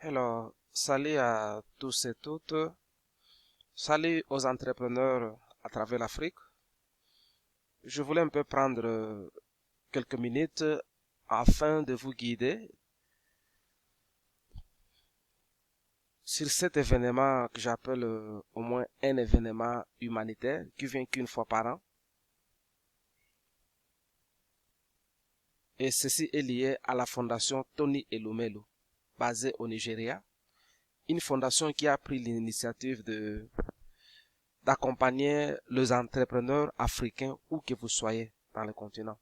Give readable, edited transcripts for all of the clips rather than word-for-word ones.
Alors, salut à tous et toutes. Salut aux entrepreneurs à travers l'Afrique. Je voulais un peu prendre quelques minutes afin de vous guider sur cet événement que j'appelle au moins un événement humanitaire qui vient qu'une fois par an. Et ceci est lié à la fondation Tony Elumelu, basée au Nigeria. Une fondation qui a pris l'initiative d'accompagner les entrepreneurs africains où que vous soyez dans le continent.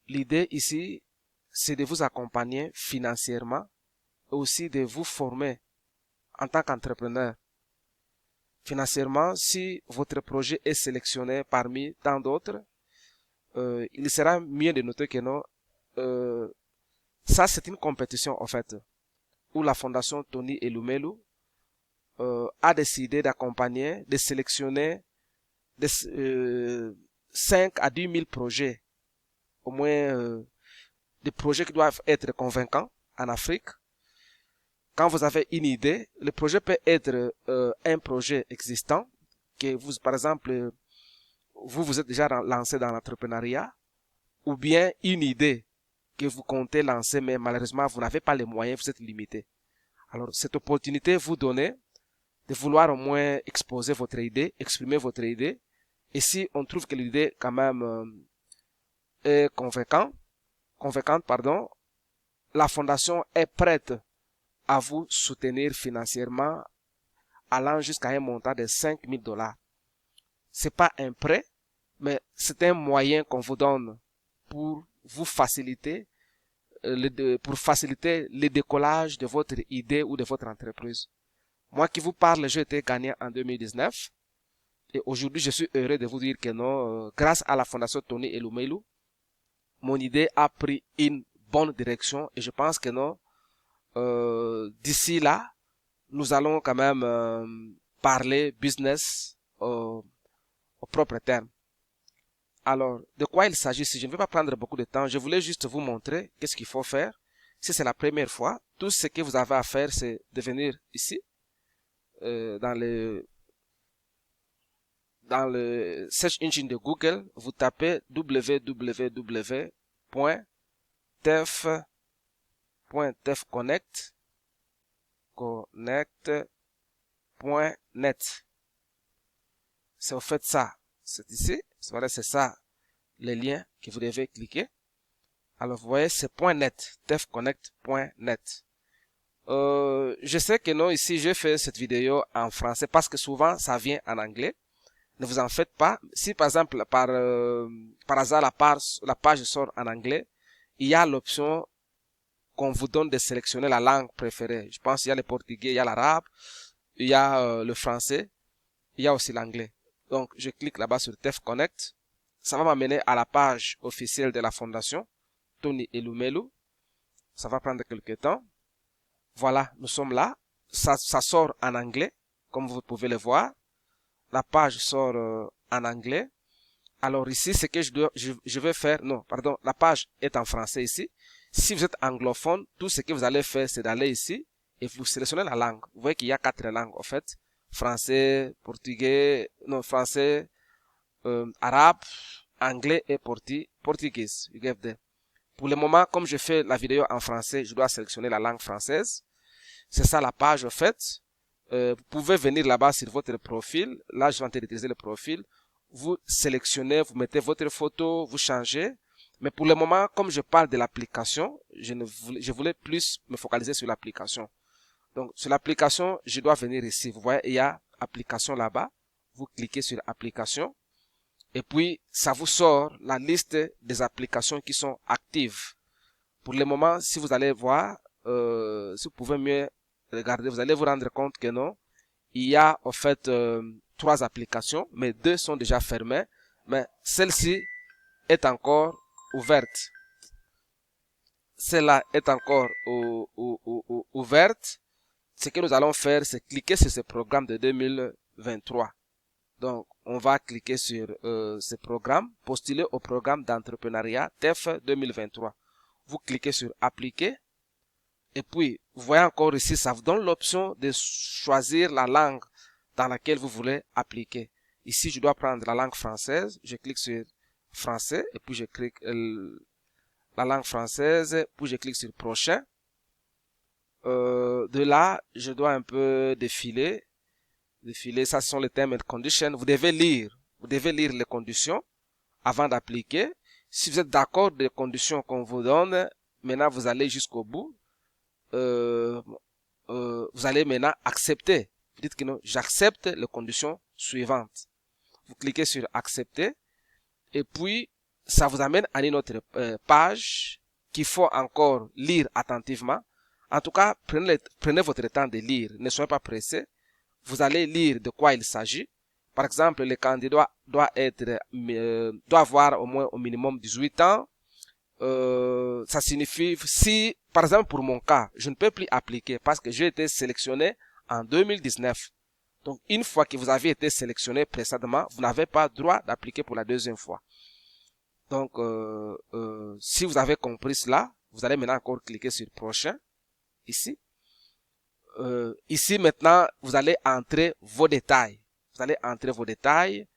L'idée ici, c'est de vous accompagner financièrement et aussi de vous former en tant qu'entrepreneur. Financièrement, si votre projet est sélectionné parmi tant d'autres, il sera mieux de noter que non, ça c'est une compétition en fait, où la fondation Tony Elumelu a décidé d'accompagner, de sélectionner des, 5 à 10 000 projets, au moins des projets qui doivent être convaincants en Afrique. Quand vous avez une idée, le projet peut être un projet existant, que vous, par exemple, vous êtes déjà lancé dans l'entrepreneuriat, ou bien une idée que vous comptez lancer, mais malheureusement, vous n'avez pas les moyens, vous êtes limité. Alors, cette opportunité vous donne de vouloir au moins exposer votre idée, exprimer votre idée, et si on trouve que l'idée quand même est convaincante, la fondation est prête à vous soutenir financièrement allant jusqu'à un montant de 5 000 $. C'est pas un prêt, mais c'est un moyen qu'on vous donne pour vous faciliter, pour faciliter le décollage de votre idée ou de votre entreprise. Moi qui vous parle, j'ai été gagnant en 2019 et aujourd'hui je suis heureux de vous dire que non, grâce à la fondation Tony Elumelu, mon idée a pris une bonne direction et je pense que non, d'ici là, nous allons quand même parler business au propre terme. Alors, de quoi il s'agit si je ne vais pas prendre beaucoup de temps, je voulais juste vous montrer qu'est-ce qu'il faut faire. Si c'est la première fois, tout ce que vous avez à faire, c'est de venir ici, dans le search engine de Google, vous tapez www.tefconnect.net. C'est au fait ça. C'est ici. C'est ça, les liens que vous devez cliquer. Alors, vous voyez, c'est .net, tefconnect.net. Je sais que non, ici, j'ai fait cette vidéo en français parce que souvent, ça vient en anglais. Ne vous en faites pas. Si, par exemple, par hasard, la page sort en anglais, il y a l'option qu'on vous donne de sélectionner la langue préférée. Je pense qu'il y a le portugais, il y a l'arabe, il y a le français, il y a aussi l'anglais. Donc, je clique là-bas sur TEF Connect. Ça va m'amener à la page officielle de la fondation, Tony Elumelu. Ça va prendre quelques temps. Voilà, nous sommes là. Ça sort en anglais, comme vous pouvez le voir. La page sort en anglais. Alors ici, ce que je vais faire, non, pardon, la page est en français ici. Si vous êtes anglophone, tout ce que vous allez faire, c'est d'aller ici et vous sélectionnez la langue. Vous voyez qu'il y a 4 langues, en fait. Français, portugais, non, français, arabe, anglais et portugais. You get there. Pour le moment, comme je fais la vidéo en français, je dois sélectionner la langue française. C'est ça la page, en fait. Vous pouvez venir là-bas sur votre profil. Là, je vais en train d'utiliser le profil. Vous sélectionnez, vous mettez votre photo, vous changez. Mais pour le moment, comme je parle de l'application, je voulais plus me focaliser sur l'application. Donc, sur l'application, je dois venir ici. Vous voyez, il y a application là-bas. Vous cliquez sur application. Et puis, ça vous sort la liste des applications qui sont actives. Pour le moment, si vous allez voir, si vous pouvez mieux regarder, vous allez vous rendre compte que non. Il y a, en fait, 3 applications, mais 2 sont déjà fermées. Mais celle-ci est encore ouverte. Celle-là est encore ouverte. Ce que nous allons faire, c'est cliquer sur ce programme de 2023. Donc, on va cliquer sur ce programme, postuler au programme d'entrepreneuriat TEF 2023. Vous cliquez sur appliquer et puis vous voyez encore ici, ça vous donne l'option de choisir la langue dans laquelle vous voulez appliquer. Ici, je dois prendre la langue française. Je clique sur français et puis je clique la langue française, puis je clique sur prochain. De là, je dois un peu défiler. Ça, ce sont les terms and conditions. Vous devez lire les conditions avant d'appliquer. Si vous êtes d'accord des conditions qu'on vous donne, maintenant vous allez jusqu'au bout. Vous allez maintenant accepter. Vous dites que non, j'accepte les conditions suivantes. Vous cliquez sur accepter et puis ça vous amène à une autre page qu'il faut encore lire attentivement. En tout cas, prenez votre temps de lire. Ne soyez pas pressé. Vous allez lire de quoi il s'agit. Par exemple, le candidat doit avoir au moins au minimum 18 ans. Ça signifie, si, par exemple, pour mon cas, je ne peux plus appliquer parce que j'ai été sélectionné en 2019. Donc, une fois que vous avez été sélectionné précédemment, vous n'avez pas droit d'appliquer pour la deuxième fois. Donc, si vous avez compris cela, vous allez maintenant encore cliquer sur prochain, ici. Ici, maintenant, vous allez entrer vos détails. Vous allez entrer vos détails.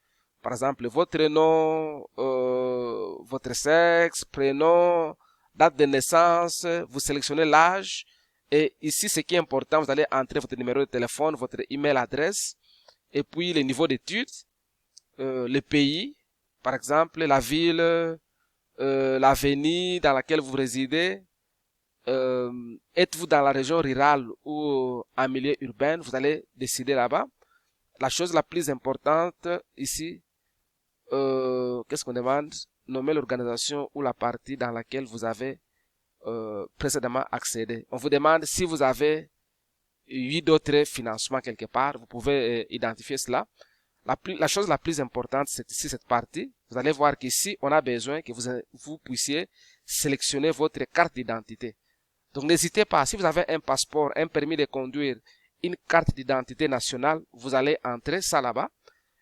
Par exemple, votre nom, votre sexe, prénom, date de naissance, vous sélectionnez l'âge. Et ici, ce qui est important, vous allez entrer votre numéro de téléphone, votre email adresse, et puis le niveau d'études, le pays, par exemple, la ville, l'avenue dans laquelle vous résidez. Êtes-vous dans la région rurale ou en milieu urbain, vous allez décider là-bas. La chose la plus importante ici, qu'est-ce qu'on demande? Nommer l'organisation ou la partie dans laquelle vous avez précédemment accédé. On vous demande si vous avez eu d'autres financements quelque part, vous pouvez identifier cela. La chose la plus importante, c'est ici cette partie. Vous allez voir qu'ici, on a besoin que vous puissiez sélectionner votre carte d'identité. Donc n'hésitez pas, si vous avez un passeport, un permis de conduire, une carte d'identité nationale, vous allez entrer ça là-bas.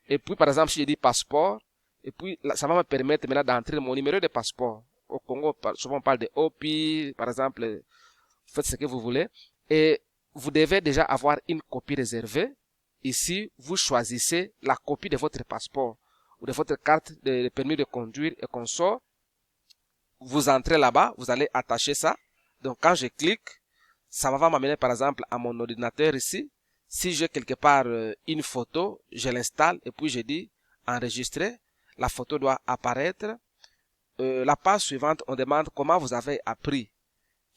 Et puis par exemple, si je dis passeport, et puis ça va me permettre maintenant d'entrer mon numéro de passeport. Au Congo, souvent on parle de OPI, par exemple, faites ce que vous voulez. Et vous devez déjà avoir une copie réservée. Ici, vous choisissez la copie de votre passeport ou de votre carte de permis de conduire et consort. Vous entrez là-bas, vous allez attacher ça. Donc quand je clique, ça va m'amener par exemple à mon ordinateur ici. Si j'ai quelque part une photo, je l'installe et puis je dis enregistrer. La photo doit apparaître. La page suivante, on demande comment vous avez appris.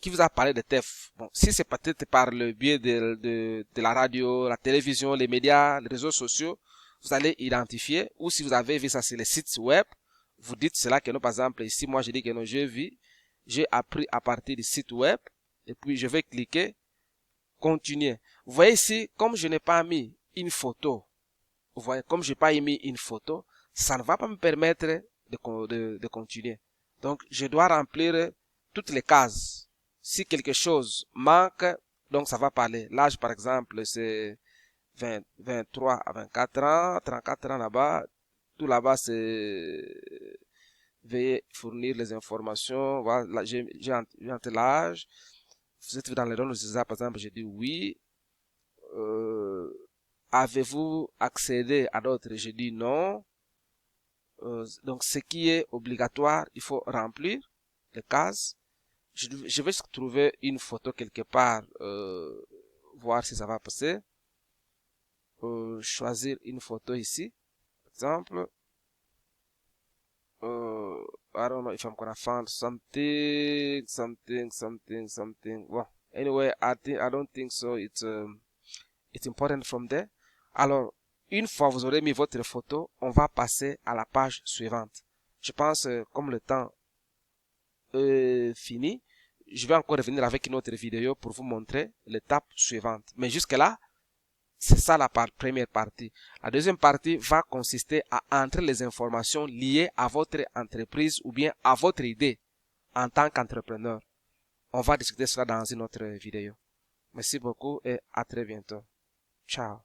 Qui vous a parlé de TEF? Bon, si c'est peut-être par le biais de la radio, la télévision, les médias, les réseaux sociaux, vous allez identifier. Ou si vous avez vu ça sur les sites web, vous dites cela que non, par exemple, ici, moi, je dis que non, j'ai appris à partir du site web. Et puis, je vais cliquer continuer. Vous voyez ici, comme je n'ai pas mis une photo, vous voyez, comme je n'ai pas mis une photo, ça ne va pas me permettre de continuer. Donc, je dois remplir toutes les cases. Si quelque chose manque, donc ça va parler. L'âge, par exemple, c'est 23 à 24 ans, 34 ans là-bas. Tout là-bas, c'est veuillez fournir les informations. Voilà, j'ai entre l'âge. Vous êtes dans les rôles de par exemple, j'ai dit oui. Avez-vous accédé à d'autres? J'ai dit non. Donc, ce qui est obligatoire, il faut remplir les cases. Je vais trouver une photo quelque part, voir si ça va passer. Choisir une photo ici, par exemple. I don't know if I'm gonna find something. Well, anyway, I don't think so. It's important from there. Alors, une fois vous aurez mis votre photo, on va passer à la page suivante. Je pense, comme le temps fini, je vais encore revenir avec une autre vidéo pour vous montrer l'étape suivante. Mais jusque-là, c'est ça la première partie. La deuxième partie va consister à entrer les informations liées à votre entreprise ou bien à votre idée en tant qu'entrepreneur. On va discuter cela dans une autre vidéo. Merci beaucoup et à très bientôt. Ciao.